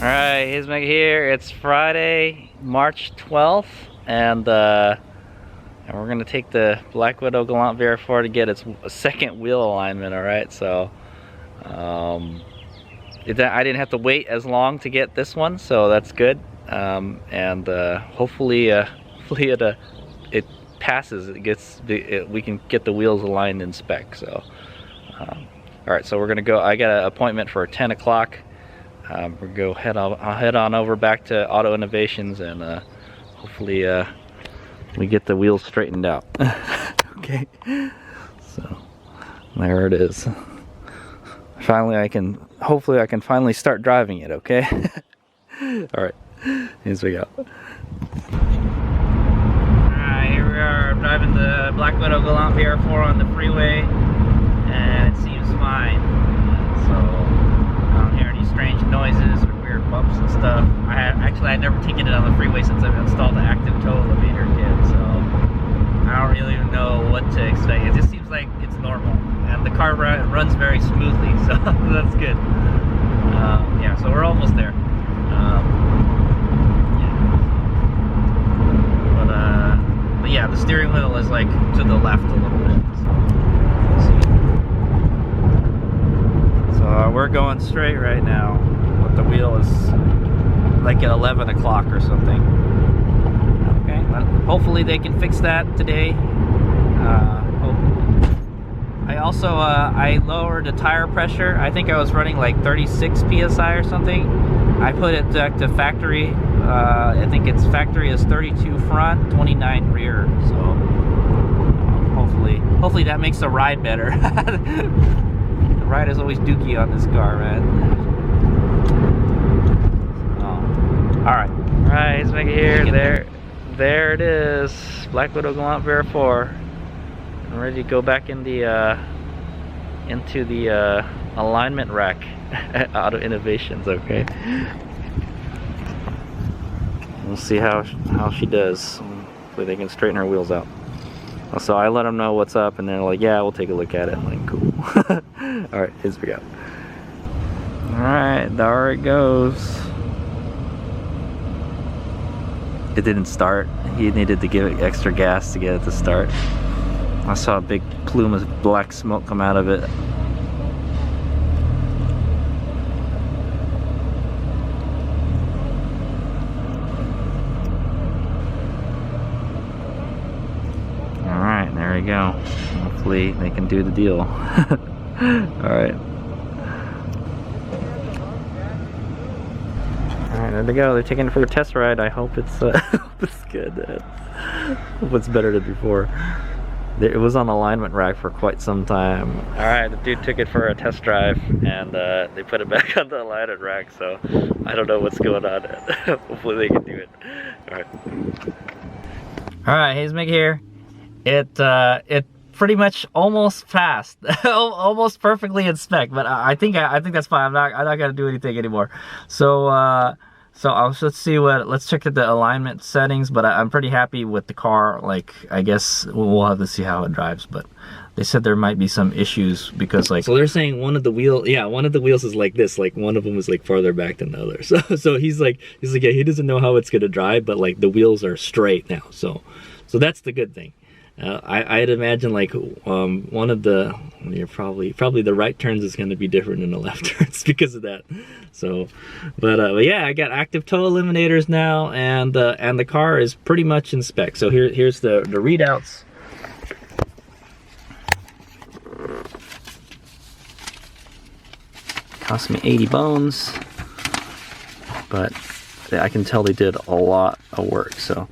Alright, here's Meg here. It's Friday, March 12th, and we're gonna take the Black Widow Galant VR4 to get its second wheel alignment. Alright, so I didn't have to wait as long to get this one, so that's good. Hopefully it passes. We can get the wheels aligned in spec. So alright, so we're gonna go. I got an appointment for 10 o'clock. I'll head on over back to Auto Innovations, and hopefully we get the wheels straightened out. Okay, so there it is. Hopefully I can finally start driving it. Okay. All right, here we go. Alright, here we are driving the Black Widow Galant VR4 on the freeway, and it seems fine. So I don't hear any strange noises or weird bumps and stuff. I'd never taken it on the freeway since I've installed the active tow Eliminator kit, so I don't really know what to expect. It just seems like it's normal, and the car runs very smoothly, so that's good. Yeah, so we're almost there. But yeah, the steering wheel is like to the left a little bit. So we're going straight right now, but the wheel is like at 11 o'clock or something. Okay, but hopefully they can fix that today. I lowered the tire pressure. I think I was running like 36 psi or something. I put it back to factory. I think its factory is 32 front, 29 rear. So hopefully that makes the ride better. The ride is always dookie on this car, man. All right, let's make it here. There it is, Black Widow Galant VR4. I'm ready to go back in into the alignment rack at Auto Innovations. Okay, we'll see how she does. Hopefully they can straighten her wheels out. So I let them know what's up, and they're like, yeah, we'll take a look at it. I'm like, cool. All right, here we go. All right, there it goes. It didn't start. He needed to give it extra gas to get it to start. I saw a big plume of black smoke come out of it. Alright, there we go. Hopefully they can do the deal. Alright. Alright, there they go. They're taking it for a test ride. I hope it's good. Hope it's better than before. It was on alignment rack for quite some time. Alright, the dude took it for a test drive, and they put it back on the alignment rack, so I don't know what's going on. Hopefully they can do it. Alright, here's Mick here. It pretty much almost passed. Almost perfectly in spec, but I think that's fine. I'm not gonna do anything anymore. So let's check at the alignment settings, but I'm pretty happy with the car. Like, I guess we'll have to see how it drives, but they said there might be some issues because, like, so they're saying one of the wheels is like this, like one of them is like farther back than the other. So he's like, yeah, he doesn't know how it's gonna drive, but like the wheels are straight now. So that's the good thing. I'd imagine like one of the probably the right turns is going to be different than the left turns because of that. So, but yeah, I got active tow eliminators now, and the car is pretty much in spec. So here's the readouts. Cost me 80 bones, but I can tell they did a lot of work. So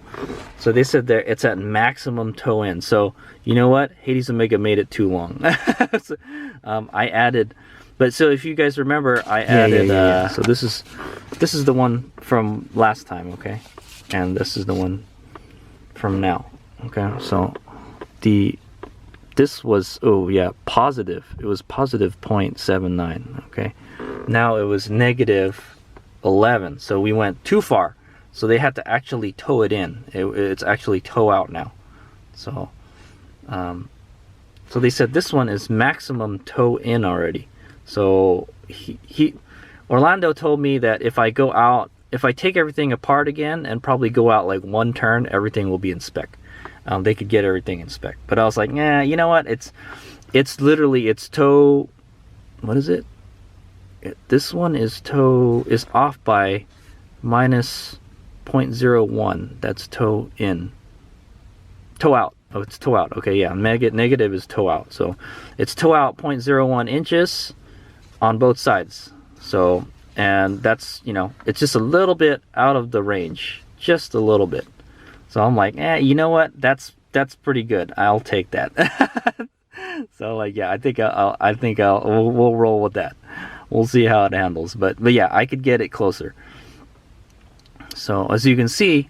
they said there it's at maximum toe in. So you know what, Hades Omega made it too long. So, I added, but so if you guys remember, I added. So this is the one from last time, okay, and this is the one from now, okay. So this was positive. It was positive 0.79, okay. Now it was negative 11, so we went too far. So they had to actually tow it in. It's actually tow out now. So so they said this one is maximum tow in already. So Orlando told me that if I go out, if I take everything apart again and probably go out like one turn, everything will be in spec. They could get everything in spec. But I was like, nah, you know what? It's literally, it's toe, what is it? This one is off by minus 0.01. That's toe in. Toe out. Oh, it's toe out. Okay, yeah. Negative is toe out. So it's toe out 0.01 inches on both sides. So, and that's, you know, it's just a little bit out of the range. Just a little bit. So I'm like, you know what? That's pretty good. I'll take that. So like, yeah, I think we'll roll with that. We'll see how it handles. But yeah, I could get it closer. So as you can see,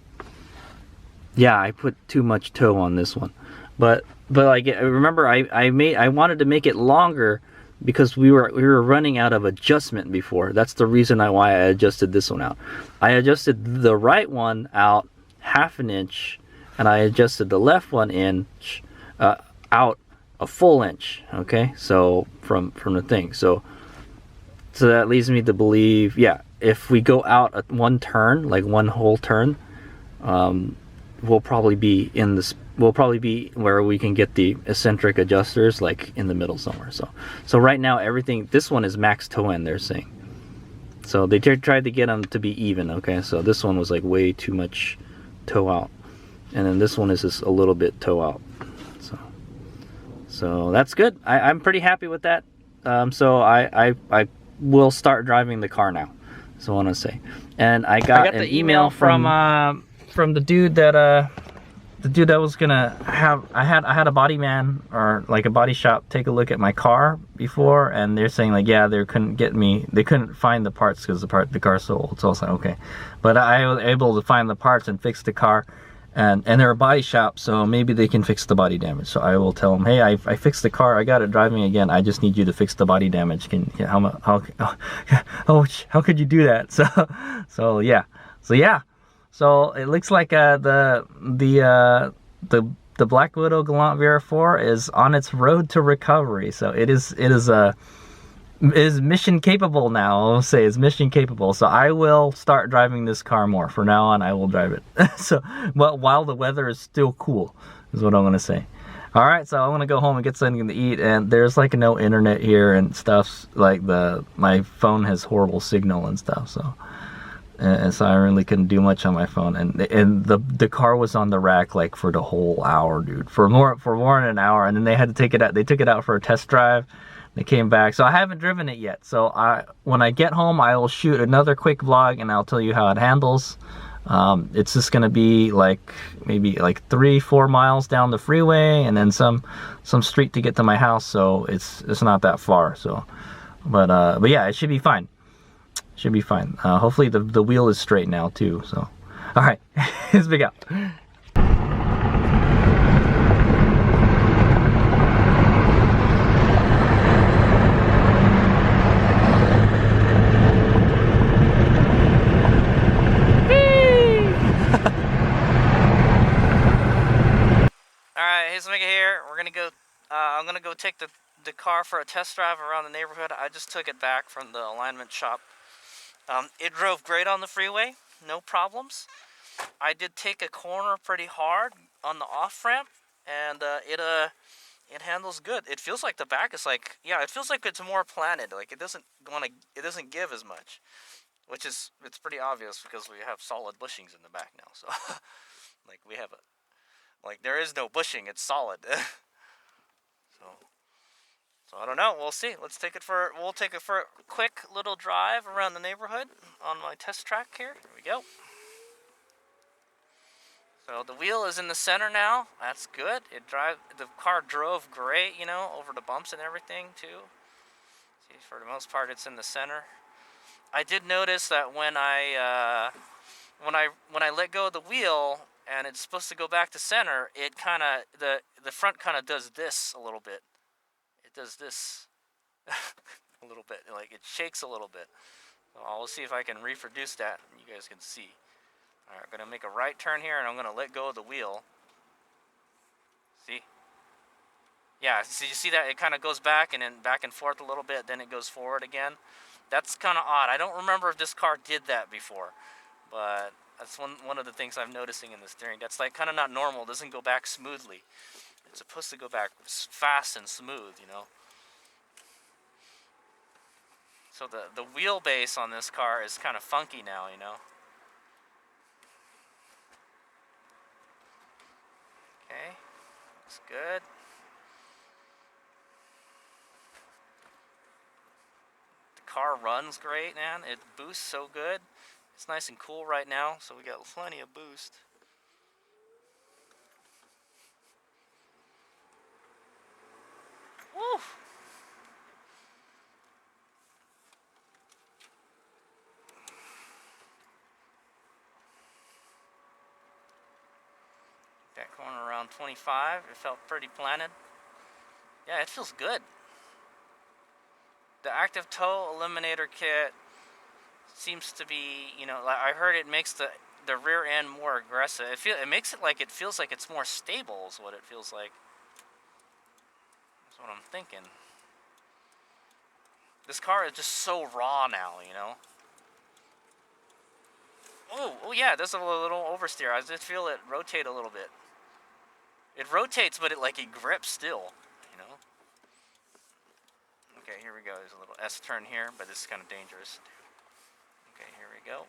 yeah, I put too much toe on this one. But like, remember, I wanted to make it longer because we were running out of adjustment before. That's the reason why I adjusted this one out. I adjusted the right one out 1/2 inch, and I adjusted the left one inch out a full inch. Okay, so from the thing. So that leads me to believe, yeah, if we go out at one turn, like one whole turn, we'll probably be where we can get the eccentric adjusters, like in the middle somewhere. So right now everything, this one is max toe in, they're saying. So they tried to get them to be even. Okay, so this one was like way too much toe out, and then this one is just a little bit toe out. So that's good. I'm pretty happy with that. So I will start driving the car now. So I want to say, and I got an the email from the dude that was gonna have. I had a body man, or like a body shop, take a look at my car before, and they're saying like, yeah, they couldn't find the parts because the car's so old. So I was like, okay, but I was able to find the parts and fix the car. And they're a body shop, so maybe they can fix the body damage. So I will tell them, hey, I fixed the car, I got it driving again. I just need you to fix the body damage. How could you do that? So yeah. So it looks like the Black Widow Galant VR4 is on its road to recovery. So it is mission capable now. I'll say it's mission capable. So I will start driving this car more. From now on, I will drive it. So, well, while the weather is still cool, is what I'm gonna say. All right, so I'm gonna go home and get something to eat. And there's like no internet here and stuff. Like my phone has horrible signal and stuff. So, and so I really couldn't do much on my phone. And the car was on the rack like for the whole hour, dude. For more than an hour. And then they had to take it out. They took it out for a test drive. They came back, so I haven't driven it yet. So when I get home, I will shoot another quick vlog and I'll tell you how it handles. It's just gonna be like maybe like 3-4 miles down the freeway, and then some street to get to my house. So it's not that far. So, but yeah, it should be fine. Should be fine. Hopefully the wheel is straight now too. So, all right, here's Big Out. Here, we're gonna go. I'm gonna go take the car for a test drive around the neighborhood. I just took it back from the alignment shop. It drove great on the freeway, no problems. I did take a corner pretty hard on the off ramp, and it handles good. It feels like the back is like, yeah, it feels like it's more planted. Like it doesn't give as much, it's pretty obvious because we have solid bushings in the back now. So like we have like there is no bushing, it's solid. So I don't know, we'll see. We'll take it for a quick little drive around the neighborhood on my test track here. Here we go. So the wheel is in the center now. That's good. The car drove great, you know, over the bumps and everything too. See, for the most part it's in the center. I did notice that when I let go of the wheel and it's supposed to go back to center, it kind of, the front kind of does this a little bit. It does this a little bit, like it shakes a little bit. So I'll see if I can reproduce that and you guys can see. All right, I'm gonna make a right turn here and I'm gonna let go of the wheel. See? Yeah, so you see that it kind of goes back and then back and forth a little bit, then it goes forward again. That's kind of odd. I don't remember if this car did that before, but that's one of the things I'm noticing in the steering. That's like kind of not normal. It doesn't go back smoothly. It's supposed to go back fast and smooth, you know. So the wheelbase on this car is kind of funky now, you know. Okay, looks good. The car runs great, man. It boosts so good. It's nice and cool right now, so we got plenty of boost. Woo! That corner around 25, it felt pretty planted. Yeah, it feels good. The active toe eliminator kit seems to be, you know, like I heard it makes the rear end more aggressive. It makes it like it feels like it's more stable is what it feels like. That's what I'm thinking. This car is just so raw now, you know. Oh yeah, there's a little oversteer. I just feel it rotate a little bit. It rotates, but it grips still, you know. Okay, here we go. There's a little S turn here, but this is kind of dangerous. Okay, here we go.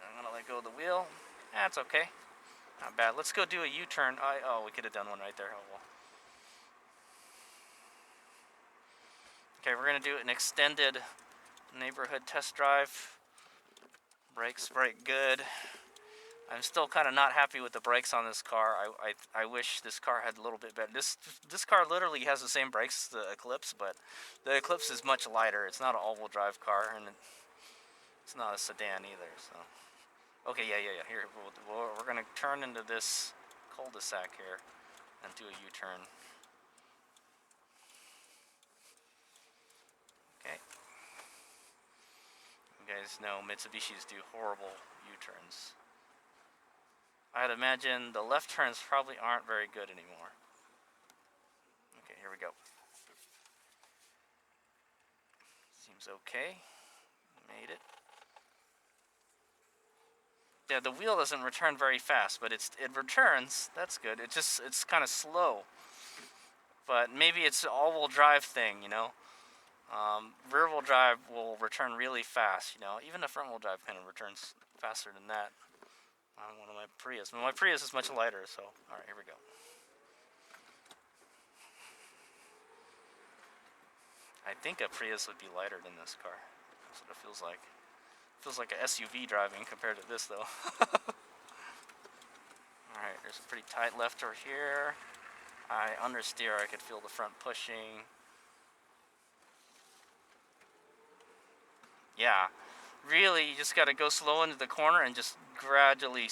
I'm gonna let go of the wheel. That's okay. Not bad. Let's go do a U-turn. Oh, we could have done one right there. Oh well. Okay, we're gonna do an extended neighborhood test drive. Brakes brake good. I'm still kind of not happy with the brakes on this car. I wish this car had a little bit better. This car literally has the same brakes as the Eclipse, but the Eclipse is much lighter. It's not an all-wheel drive car, and it's not a sedan either. So, okay, yeah. Here, we're gonna turn into this cul-de-sac here and do a U-turn. Okay. You guys know Mitsubishis do horrible U-turns. I'd imagine the left turns probably aren't very good anymore. Okay, here we go. Seems okay. Made it. Yeah, the wheel doesn't return very fast, but it returns. That's good. It's kind of slow. But maybe it's an all-wheel drive thing, you know. Rear-wheel drive will return really fast, you know. Even the front-wheel drive kind of returns faster than that. On one of my Prius. My Prius is much lighter, so all right, here we go. I think a Prius would be lighter than this car. That's what it feels like. It feels like an SUV driving compared to this, though. Alright, there's a pretty tight left over here. I understeer, I could feel the front pushing. Yeah, really, you just gotta go slow into the corner and just gradually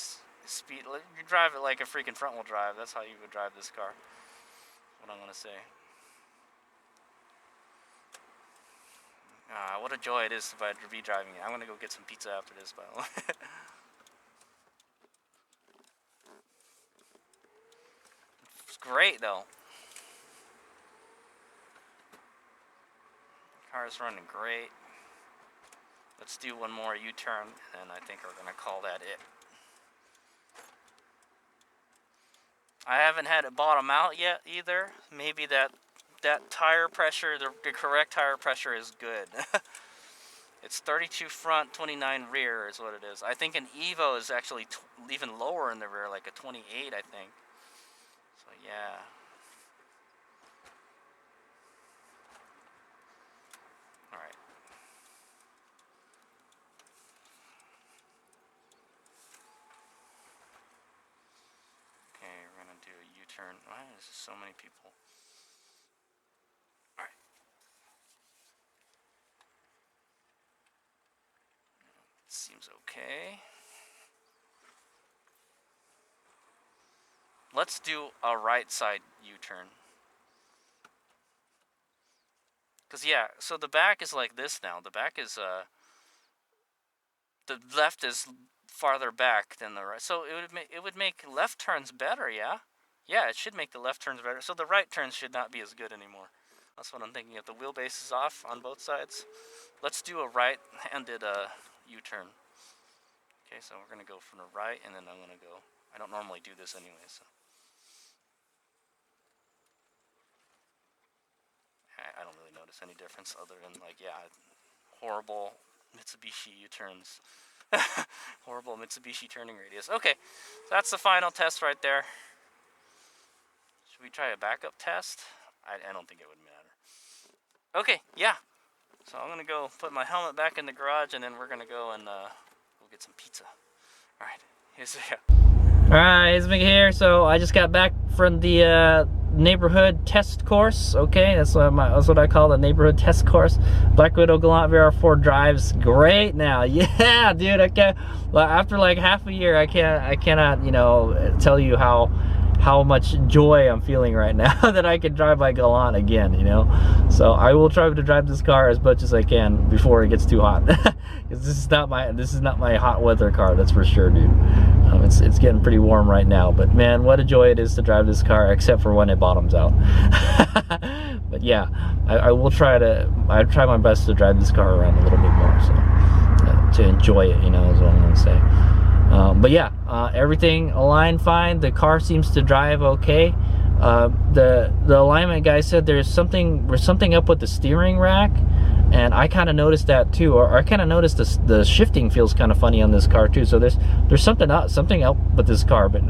speed. You drive it like a freaking front wheel drive. That's how you would drive this car. What I'm gonna say. What a joy it is to be driving it. I'm gonna go get some pizza after this, by the way. It's great though. Car's running great. Let's do one more U-turn, and I think we're gonna call that it. I haven't had it bottom out yet either. Maybe that tire pressure, the correct tire pressure is good. It's 32 front, 29 rear is what it is. I think an Evo is actually even lower in the rear, like a 28, I think. So yeah. All right. Okay, we're gonna do a U-turn. Why is there so many people? All right. Seems okay. Let's do a right side U-turn. Cause yeah, so the back is like this now. The back is the left is farther back than the right. So it would make left turns better, yeah? Yeah, it should make the left turns better. So the right turns should not be as good anymore. That's what I'm thinking. If the wheelbase is off on both sides, let's do a right-handed U-turn. Okay, so we're gonna go from the right, and then I'm gonna go. I don't normally do this anyway, so. I don't really notice any difference other than, like, yeah, horrible Mitsubishi U-turns. Horrible Mitsubishi turning radius. Okay, so that's the final test right there. Should we try a backup test? I don't think it would matter. Okay, yeah. So I'm gonna go put my helmet back in the garage, and then we're gonna go and we'll get some pizza. All right, here's the All right, it's Mick here. So I just got back from the neighborhood test course. Okay, that's what I call the neighborhood test course. Black Widow Galant VR4 drives great now. Yeah, dude. Okay, well, after like half a year, I cannot, you know, tell you how much joy I'm feeling right now that I can drive my Galant again, you know. So I will try to drive this car as much as I can before it gets too hot. Because this is not my hot weather car, that's for sure, dude. It's getting pretty warm right now, but man, what a joy it is to drive this car, except for when it bottoms out. But yeah, I will try my best to drive this car around a little bit more, so to enjoy it, you know, is what I'm gonna say. But yeah, everything aligned fine. The car seems to drive okay. The alignment guy said there's something up with the steering rack, and I kind of noticed that too. Or I kind of noticed the shifting feels kind of funny on this car too. So there's something up with this car, but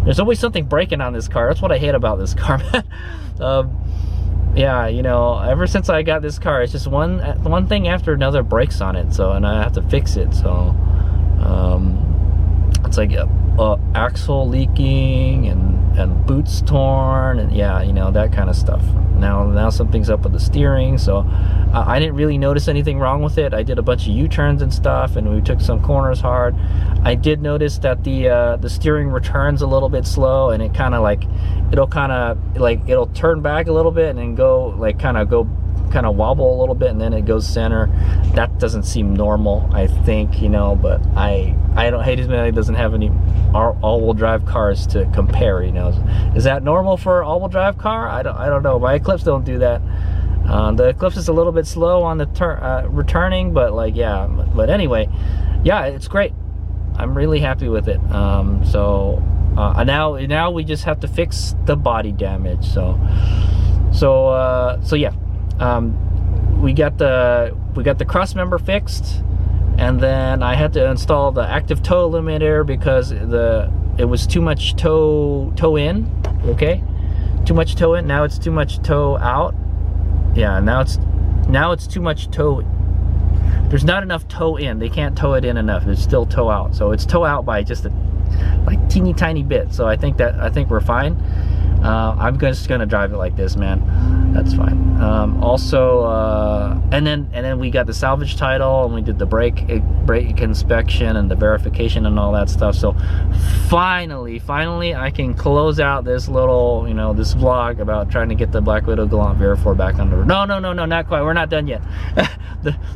there's always something breaking on this car. That's what I hate about this car, man. Yeah, you know, ever since I got this car, it's just one thing after another breaks on it. So, and I have to fix it. So. It's like axle leaking and boots torn, and yeah, you know, that kind of stuff. Now something's up with the steering, so I didn't really notice anything wrong with it. I did a bunch of U-turns and stuff, and we took some corners hard. I did notice that the steering returns a little bit slow, and it kind of like it'll turn back a little bit and then go like kind of wobble a little bit, and then it goes center. That doesn't seem normal, I think, you know, but I don't hate it. It doesn't have any all-wheel drive cars to compare, you know. Is that normal for an all-wheel drive car? I don't know. My Eclipse don't do that. The Eclipse is a little bit slow on the returning, but like, yeah, but anyway, yeah, it's great. I'm really happy with it. So now we just have to fix the body damage. So yeah. We got the cross member fixed, and then I had to install the active toe eliminator because it was too much toe in. Okay, too much toe in. Now it's too much toe out. Yeah, now it's too much toe. There's not enough toe in. They can't toe it in enough. It's still toe out. So it's toe out by just a like teeny tiny bit. So I think we're fine. I'm just gonna drive it like this, man. That's fine. And then we got the salvage title, and we did the brake inspection and the verification and all that stuff. So finally I can close out this little, you know, this vlog about trying to get the Black Widow Galant VR4 back on the road. No, not quite. We're not done yet.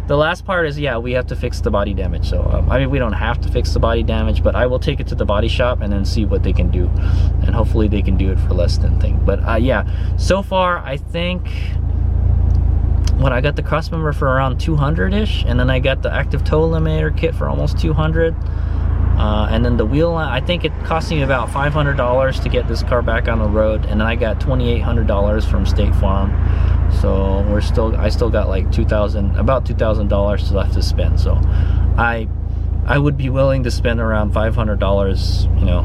The last part is, yeah, we have to fix the body damage. So I mean, we don't have to fix the body damage, but I will take it to the body shop and then see what they can do, and hopefully they can do it for less than thing. But yeah, so far I think when I got the cross member for around 200-ish, and then I got the active toe eliminator kit for almost 200, and then the wheel, I think it cost me about $500 to get this car back on the road, and then I got $2,800 from State Farm. So I still got like about $2,000 left to spend. So I would be willing to spend around $500, you know,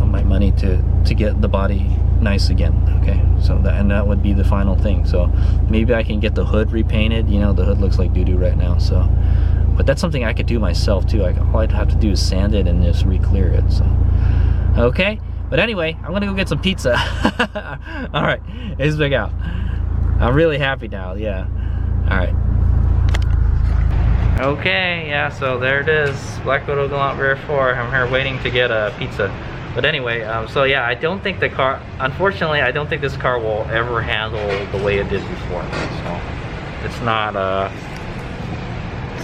on my money to get the body nice again. Okay, so that would be the final thing. So maybe I can get the hood repainted. You know, the hood looks like doo-doo right now. So, but that's something I could do myself too. All I'd have to do is sand it and just re-clear it. So okay, but anyway, I'm gonna go get some pizza. All right, it's Big Out. I'm really happy now. Yeah. All right. Okay, yeah, so there it is, Black Widow Galant VR4. I'm here waiting to get a pizza. But anyway, so yeah, I don't think the car, unfortunately, I don't think this car will ever handle the way it did before. So it's not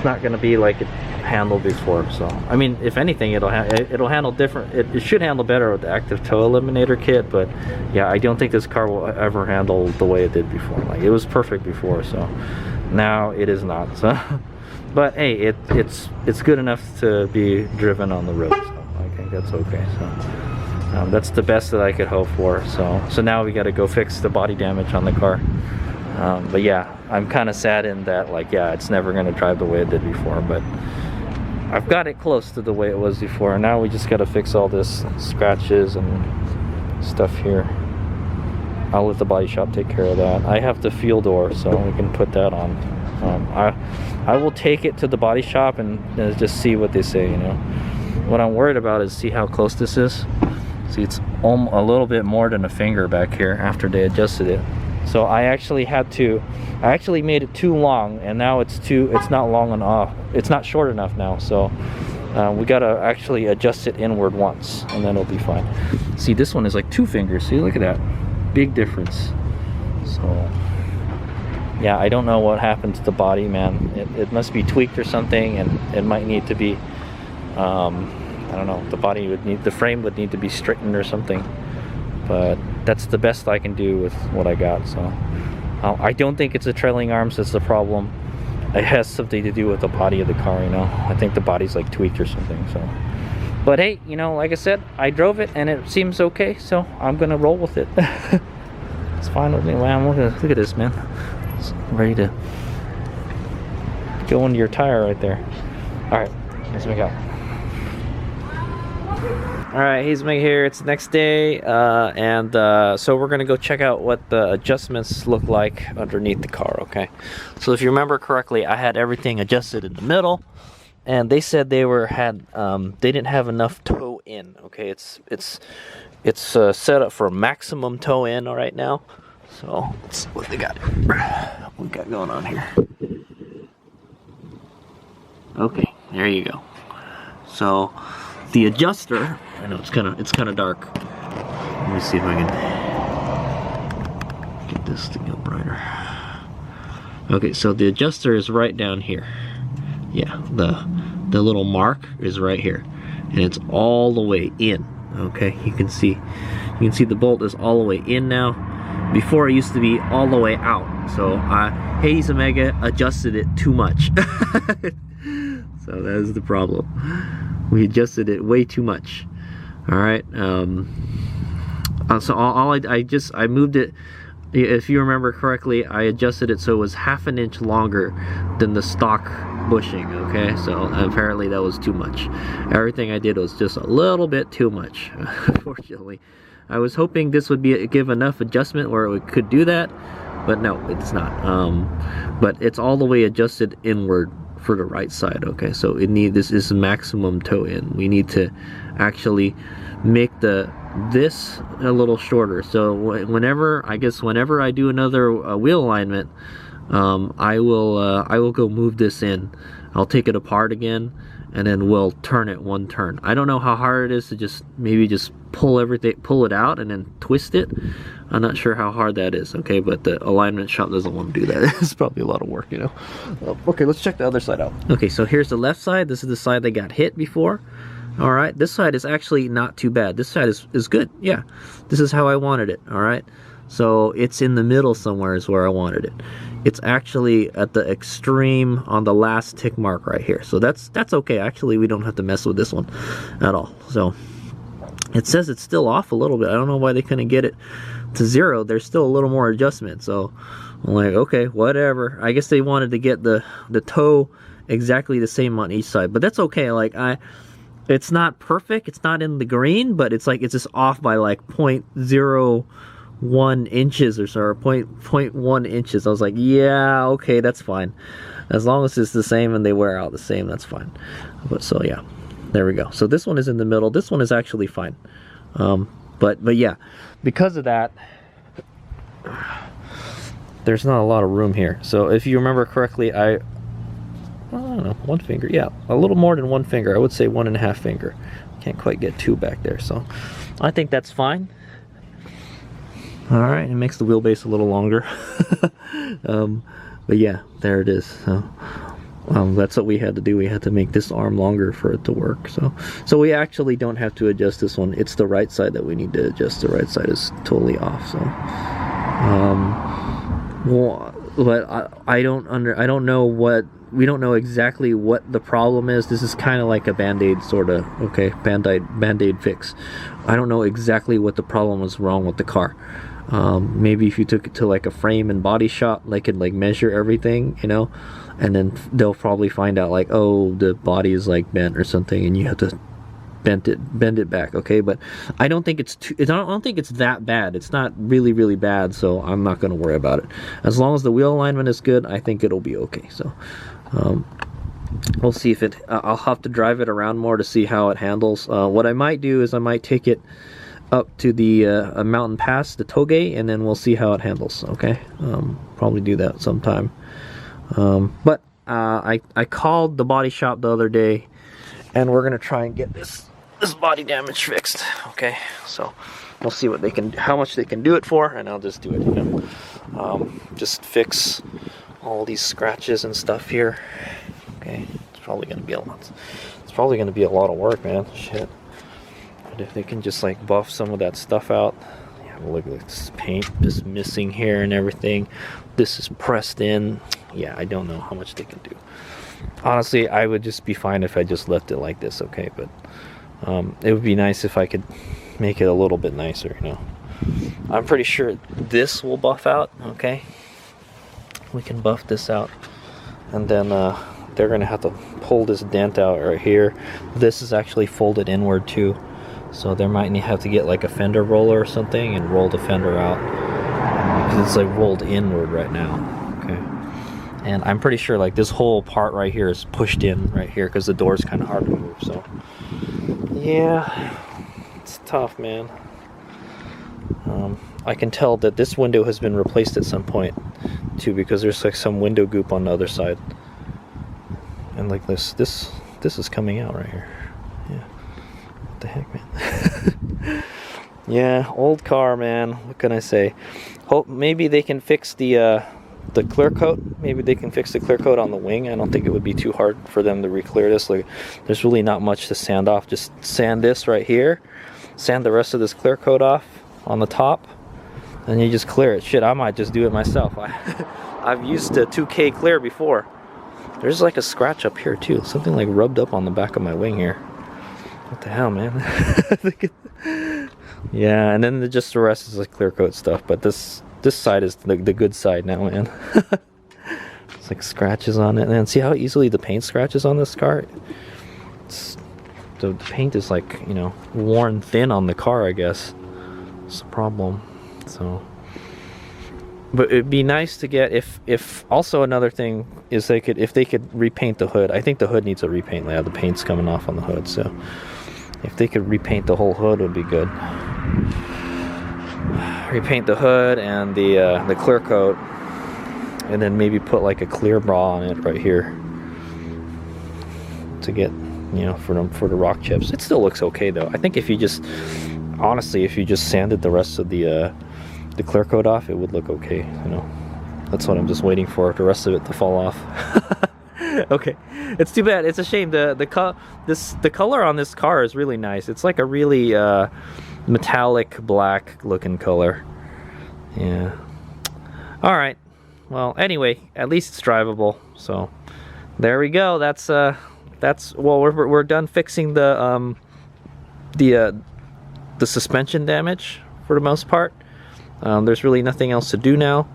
it's not going to be like it handled before. So I mean, if anything, it'll handle different. It should handle better with the active toe eliminator kit, but yeah, I don't think this car will ever handle the way it did before. Like, it was perfect before, so now it is not. So but hey, it's good enough to be driven on the road, so I think that's okay. So that's the best that I could hope for. So now we got to go fix the body damage on the car. But yeah, I'm kind of sad in that, like, yeah, it's never going to drive the way it did before, but I've got it close to the way it was before. Now we just got to fix all this scratches and stuff here. I'll let the body shop take care of that. I have the fuel door, so we can put that on. I will take it to the body shop and just see what they say, you know. What I'm worried about is see how close this is. See, it's a little bit more than a finger back here after they adjusted it. So I actually made it too long, and now it's not long enough. It's not short enough now, so we gotta actually adjust it inward once, and then it'll be fine. See, this one is like 2 fingers. See, look at that. Big difference. So yeah, I don't know what happened to the body, man. It must be tweaked or something, and it might need to be, I don't know, the frame would need to be straightened or something. But that's the best I can do with what I got. So I don't think it's the trailing arms that's the problem. It has something to do with the body of the car, you know. I think the body's like tweaked or something. So, but hey, you know, like I said, I drove it and it seems okay, so I'm gonna roll with it. It's fine with me. Wow, look at this, man. It's ready to go into your tire right there. All right, let's make out. Alright, he's Meg here. It's the next day, so we're gonna go check out what the adjustments look like underneath the car, okay? So if you remember correctly, I had everything adjusted in the middle, and they said they didn't have enough toe in, okay? It's set up for maximum toe in right now. So let's see what we got going on here. Okay, there you go. So the adjuster, I know it's kind of dark. Let me see if I can get this to go brighter. Okay, so the adjuster is right down here. Yeah, the little mark is right here, and it's all the way in. Okay, you can see the bolt is all the way in now. Before it used to be all the way out. So Hades Omega adjusted it too much. So that is the problem. We adjusted it way too much. All right. So I moved it. If you remember correctly, I adjusted it so it was ½ an inch longer than the stock bushing. Okay. So apparently that was too much. Everything I did was just a little bit too much. Unfortunately, I was hoping this would give enough adjustment where it could do that, but no, it's not. But it's all the way adjusted inward for the right side. Okay, so this is maximum toe in. We need to actually make this a little shorter. So whenever I do another wheel alignment, I will go move this in. I'll take it apart again, and then we'll turn it one turn. I don't know how hard it is to just pull it out and then twist it. I'm not sure how hard that is, okay, but the alignment shop doesn't want to do that. It's probably a lot of work, you know. Okay, let's check the other side out. Okay, so here's the left side. This is the side that got hit before. All right, this side is actually not too bad. This side is good. Yeah, this is how I wanted it. All right, so it's in the middle somewhere is where I wanted it. It's actually at the extreme on the last tick mark right here. So that's okay. Actually, we don't have to mess with this one at all. So it says it's still off a little bit. I don't know why they couldn't get it to 0. There's still a little more adjustment. So I'm like, okay, whatever. I guess they wanted to get the toe exactly the same on each side, but that's okay. Like it's not perfect. It's not in the green, but it's just off by like 0.01 inches or so, or 0.1 inches. I was like, yeah, okay, that's fine. As long as it's the same and they wear out the same, that's fine. But so yeah, there we go. So this one is in the middle. This one is actually fine. But yeah, because of that, there's not a lot of room here. So if you remember correctly, I don't know, 1 finger, yeah, a little more than 1 finger. I would say 1.5 finger. Can't quite get 2 back there, so I think that's fine. All right, it makes the wheelbase a little longer. But yeah, there it is. So That's what we had to do. We had to make this arm longer for it to work. So we actually don't have to adjust this one. It's the right side that we need to adjust. The right side is totally off. So, well, but I don't know what, we don't know exactly what the problem is. This is kind of like a band-aid sort of, okay, band-aid fix. I don't know exactly what the problem was wrong with the car. Maybe if you took it to like a frame and body shop, they could like measure everything, you know, and then they'll probably find out like, oh, the body is like bent or something, and you have to bend it back, okay? But I don't think it's I don't think it's that bad. It's not really bad, so I'm not going to worry about it. As long as the wheel alignment is good, I think it'll be okay. So we'll see if it, I'll have to drive it around more to see how it handles. What I might do is I might take it up to the mountain pass, the Toge, and then we'll see how it handles, okay? Probably do that sometime. But I called the body shop the other day, and we're gonna try and get this body damage fixed, okay? So we'll see what they can, how much they can do it for, and I'll just do it, you know. Just fix all these scratches and stuff here, okay? It's probably gonna be a lot. It's probably gonna be a lot of work, man. Shit. But if they can just like buff some of that stuff out. Yeah, look at this paint just missing here and everything. This is pressed in. Yeah, I don't know how much they can do. Honestly, I would just be fine if I just left it like this, okay? But it would be nice if I could make it a little bit nicer, you know. I'm pretty sure this will buff out, okay? We can buff this out, and then they're gonna have to pull this dent out right here. This is actually folded inward too, so they might have to get like a fender roller or something and roll the fender out, because it's like rolled inward right now, okay? And I'm pretty sure like this whole part right here is pushed in right here because the door is kind of hard to move. So yeah, it's tough, man. I can tell that this window has been replaced at some point too, because there's like some window goop on the other side, and like this is coming out right here. Yeah, what the heck, man. Yeah, old car, man. What can I say? Hope maybe they can fix the clear coat. Maybe they can fix the clear coat on the wing. I don't think it would be too hard for them to re-clear this. Like, there's really not much to sand off. Just sand this right here, sand the rest of this clear coat off on the top, and you just clear it. Shit, I might just do it myself. I've used the 2K clear before. There's like a scratch up here too, something like rubbed up on the back of my wing here. What the hell, man? Yeah, and then just the rest is like clear coat stuff, but this side is the good side now, man. It's like scratches on it, and see how easily the paint scratches on this car? The paint is like, you know, worn thin on the car, I guess. It's a problem. So, but it'd be nice to get, if also another thing is if they could repaint the hood. I think the hood needs a repaint. Yeah, the paint's coming off on the hood, so if they could repaint the whole hood, would be good. Repaint the hood and the clear coat, and then maybe put like a clear bra on it right here to get, you know, for the rock chips. It still looks okay though. I think if you just, honestly, if you just sanded the rest of the clear coat off, it would look okay, you know. That's what I'm just waiting for, the rest of it to fall off. Okay, it's too bad. It's a shame. The color on this car is really nice. It's like a really metallic black looking color. Yeah. All right. Well, anyway, at least it's drivable. So there we go. That's well, we're done fixing the suspension damage for the most part. There's really nothing else to do now.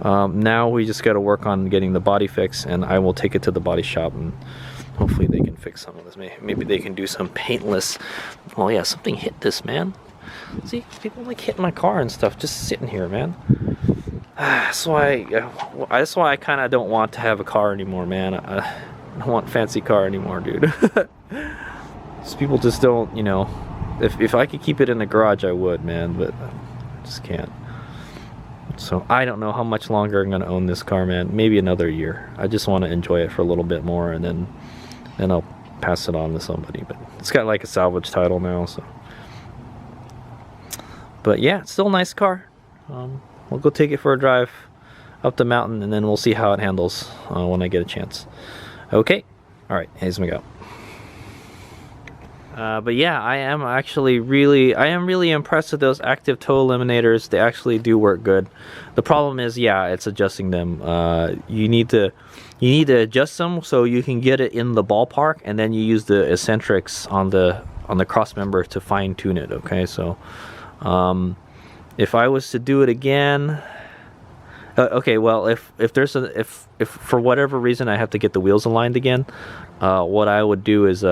Now we just got to work on getting the body fixed, and I will take it to the body shop, and hopefully they can fix some of this. Maybe they can do some paintless. Well, yeah, something hit this, man. See, people like hitting my car and stuff just sitting here, man. That's why I kind of don't want to have a car anymore, man. I don't want a fancy car anymore, dude. People just don't, you know. If I could keep it in the garage, I would, man, but I just can't. So I don't know how much longer I'm going to own this car, man. Maybe another year. I just want to enjoy it for a little bit more, and then I'll pass it on to somebody. But it's got like a salvage title now, so. But yeah, it's still a nice car. We'll go take it for a drive up the mountain, and then we'll see how it handles when I get a chance. Okay, all right, here's we go. But yeah, I am really impressed with those active toe eliminators. They actually do work good. The problem is, yeah, it's adjusting them. You need to adjust them so you can get it in the ballpark, and then you use the eccentrics on the cross member to fine tune it. Okay, so if I was to do it again, okay, well, if for whatever reason I have to get the wheels aligned again, what I would do is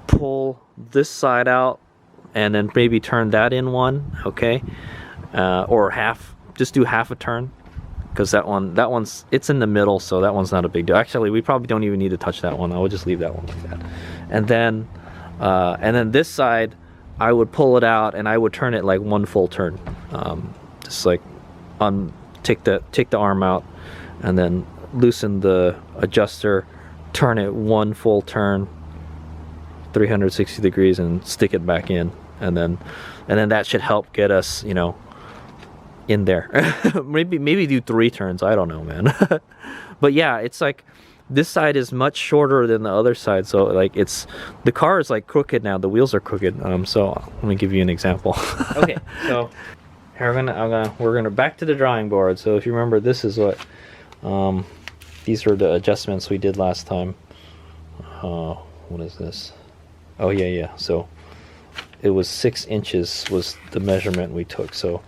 pull this side out and then maybe turn that in one, okay, or just do half a turn, because that one's it's in the middle, so that one's not a big deal. Actually, we probably don't even need to touch that one. I would just leave that one like that, and then this side I would pull it out and I would turn it like one full turn, just like take the arm out and then loosen the adjuster, turn it one full turn 360 degrees and stick it back in, and then that should help get us, you know, in there. maybe do 3 turns, I don't know, man. But yeah, it's like this side is much shorter than the other side, so like the car is like crooked now, the wheels are crooked. So let me give you an example. Okay, so here we're gonna back to the drawing board. So if you remember, this is what these were the adjustments we did last time. What is this? Oh yeah, so it was 6 inches was the measurement we took. So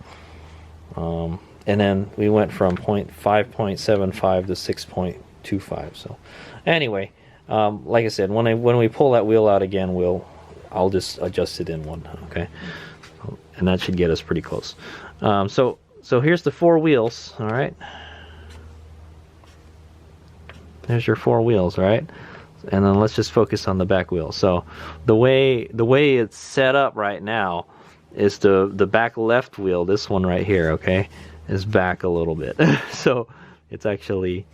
and then we went from 5.75 to 6.25. So anyway, like I said, when we pull that wheel out again, I'll just adjust it in one, okay, and that should get us pretty close. So here's the 4 wheels. All right, there's your 4 wheels. All right, and then let's just focus on the back wheel. So the way it's set up right now is the back left wheel, this one right here, okay, is back a little bit. So it's actually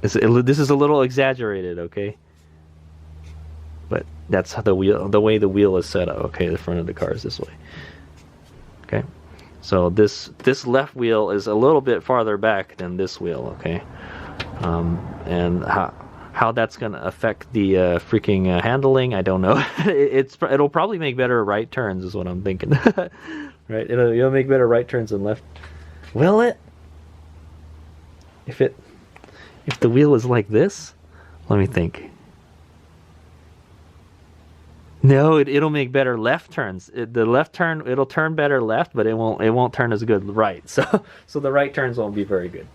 this is a little exaggerated, okay, but that's how the way the wheel is set up. Okay, the front of the car is this way. Okay, so this left wheel is a little bit farther back than this wheel, okay. And how that's gonna affect the freaking handling, I don't know. It'll probably make better right turns, is what I'm thinking. Right? It'll make better right turns than left. Will it? If the wheel is like this, let me think. No, it'll make better left turns. The left turn, it'll turn better left, but it won't turn as good right. So the right turns won't be very good.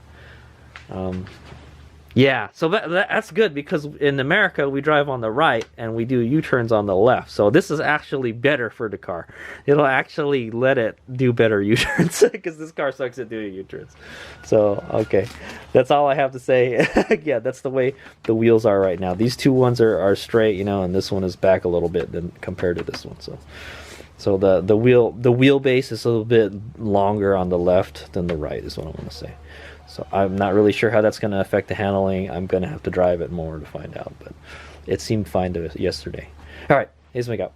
Yeah, so that's good, because in America we drive on the right and we do U-turns on the left. So this is actually better for the car. It'll actually let it do better U-turns, because this car sucks at doing U-turns. So, okay, that's all I have to say. Yeah, that's the way the wheels are right now. These 2 ones are straight, you know, and this one is back a little bit than compared to this one. So the wheelbase is a little bit longer on the left than the right, is what I want to say. So I'm not really sure how that's going to affect the handling. I'm going to have to drive it more to find out, but it seemed fine to yesterday. All right, here's my go.